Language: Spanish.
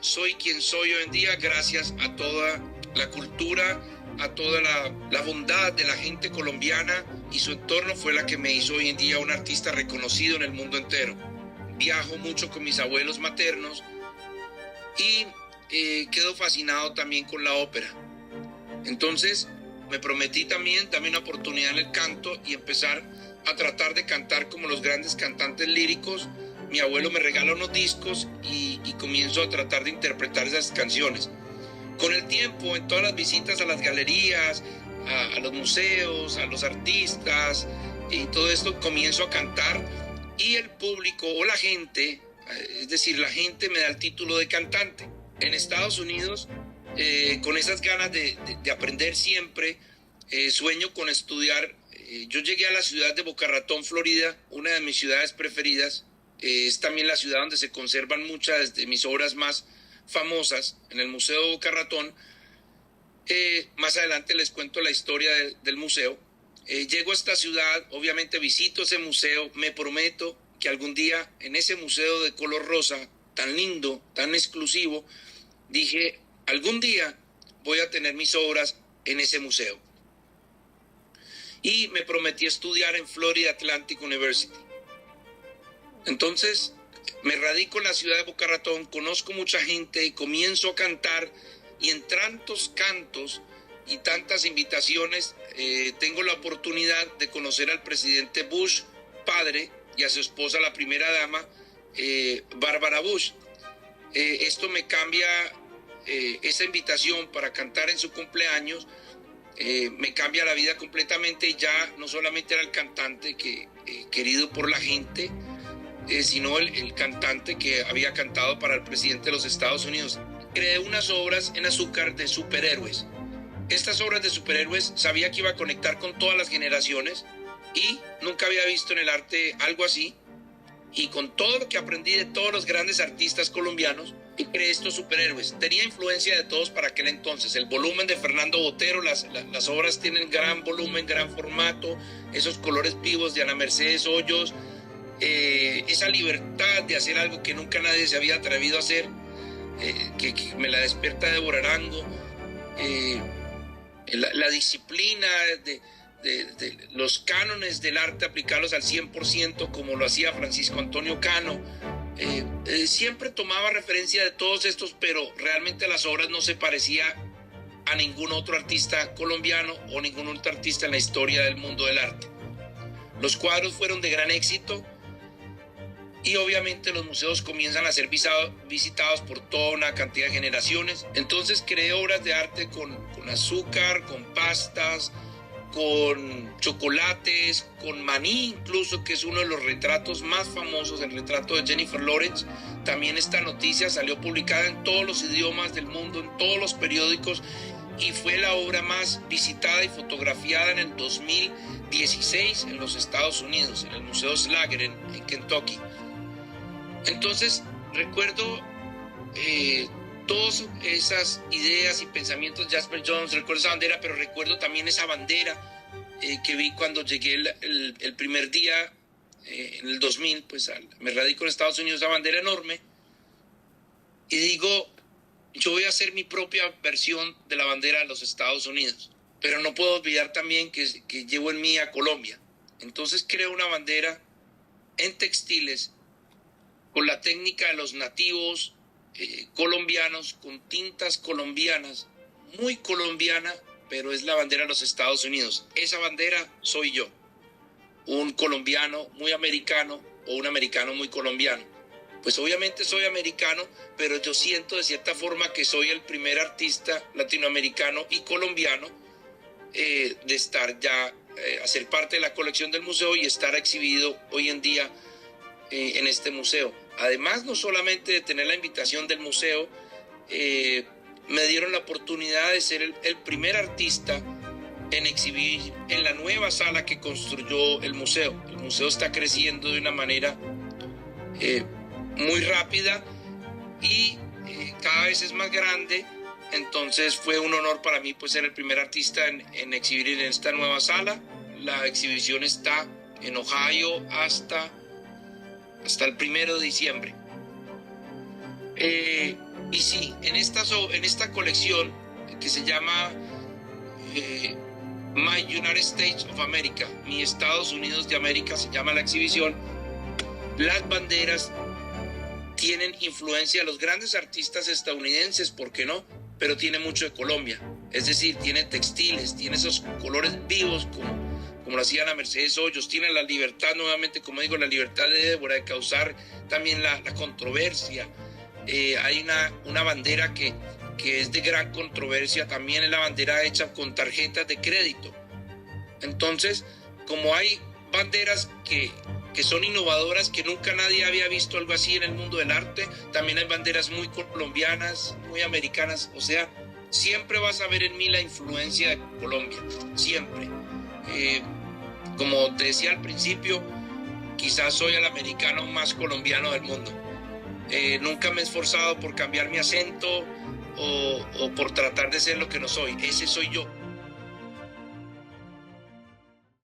Soy quien soy hoy en día gracias a toda la cultura, a toda la bondad de la gente colombiana y su entorno fue la que me hizo hoy en día un artista reconocido en el mundo entero. Viajo mucho con mis abuelos maternos y quedo fascinado también con la ópera. Entonces me prometí también darme una oportunidad en el canto y empezar a tratar de cantar como los grandes cantantes líricos. Mi abuelo me regala unos discos y comienzo a tratar de interpretar esas canciones. Con el tiempo, en todas las visitas a las galerías, a los museos, a los artistas y todo esto, comienzo a cantar y el público o la gente, es decir, la gente me da el título de cantante. En Estados Unidos, con esas ganas de aprender siempre, sueño con estudiar. Yo llegué a la ciudad de Boca Ratón, Florida, una de mis ciudades preferidas. Es también la ciudad donde se conservan muchas de mis obras más famosas, en el Museo de Boca Ratón. Más adelante les cuento la historia del museo. Llego a esta ciudad, obviamente visito ese museo, me prometo que algún día en ese museo de color rosa, tan lindo, tan exclusivo, dije, algún día voy a tener mis obras en ese museo. Y me prometí estudiar en Florida Atlantic University. Entonces me radico en la ciudad de Boca Ratón, conozco mucha gente y comienzo a cantar y en tantos cantos y tantas invitaciones tengo la oportunidad de conocer al presidente Bush padre y a su esposa la primera dama Bárbara Bush. Esto me cambia esa invitación para cantar en su cumpleaños, me cambia la vida completamente y ya no solamente era el cantante querido por la gente, sino el cantante que había cantado para el presidente de los Estados Unidos. Creé unas obras en azúcar de superhéroes. Estas obras de superhéroes sabía que iba a conectar con todas las generaciones y nunca había visto en el arte algo así. Y con todo lo que aprendí de todos los grandes artistas colombianos, creé estos superhéroes. Tenía influencia de todos para aquel entonces. El volumen de Fernando Botero, las obras tienen gran volumen, gran formato, esos colores vivos de Ana Mercedes Hoyos, esa libertad de hacer algo que nunca nadie se había atrevido a hacer, que me la despierta Débora Arango, la disciplina de los cánones del arte, aplicarlos al 100% como lo hacía Francisco Antonio Cano. Siempre tomaba referencia de todos estos, pero realmente las obras no se parecía a ningún otro artista colombiano o ningún otro artista en la historia del mundo del arte. Los cuadros fueron de gran éxito y obviamente los museos comienzan a ser visitados por toda una cantidad de generaciones. Entonces creé obras de arte con azúcar, con pastas, con chocolates, con maní incluso, que es uno de los retratos más famosos, el retrato de Jennifer Lawrence. También esta noticia salió publicada en todos los idiomas del mundo, en todos los periódicos, y fue la obra más visitada y fotografiada en el 2016 en los Estados Unidos, en el Museo Slager en Kentucky. Entonces recuerdo todas esas ideas y pensamientos de Jasper Johns, recuerdo esa bandera, pero recuerdo también esa bandera que vi cuando llegué el primer día en el 2000, pues me radico en Estados Unidos, esa bandera enorme, y digo, yo voy a hacer mi propia versión de la bandera de los Estados Unidos, pero no puedo olvidar también que llevo en mí a Colombia. Entonces creo una bandera en textiles con la técnica de los nativos colombianos, con tintas colombianas, muy colombiana, pero es la bandera de los Estados Unidos. Esa bandera soy yo, un colombiano muy americano o un americano muy colombiano. Pues obviamente soy americano, pero yo siento de cierta forma que soy el primer artista latinoamericano y colombiano de estar ya, hacer parte de la colección del museo y estar exhibido hoy en día en este museo. Además, no solamente de tener la invitación del museo, me dieron la oportunidad de ser el primer artista en exhibir en la nueva sala que construyó el museo. El museo está creciendo de una manera muy rápida y cada vez es más grande. Entonces fue un honor para mí pues ser el primer artista en exhibir en esta nueva sala. La exhibición está en Ohio hasta el 1 de diciembre. Y sí, en esta colección que se llama My United States of America, mi Estados Unidos de América, se llama la exhibición, las banderas tienen influencia de los grandes artistas estadounidenses, ¿por qué no? Pero tiene mucho de Colombia, es decir, tiene textiles, tiene esos colores vivos como lo hacía la Mercedes Hoyos, tiene la libertad, nuevamente, como digo, la libertad de Débora de causar también la controversia. Hay una bandera que es de gran controversia, también es la bandera hecha con tarjetas de crédito. Entonces, como hay banderas que son innovadoras, que nunca nadie había visto algo así en el mundo del arte, también hay banderas muy colombianas, muy americanas, o sea, siempre vas a ver en mí la influencia de Colombia, siempre. Como te decía al principio, quizás soy el americano más colombiano del mundo. Nunca me he esforzado por cambiar mi acento o por tratar de ser lo que no soy. Ese soy yo.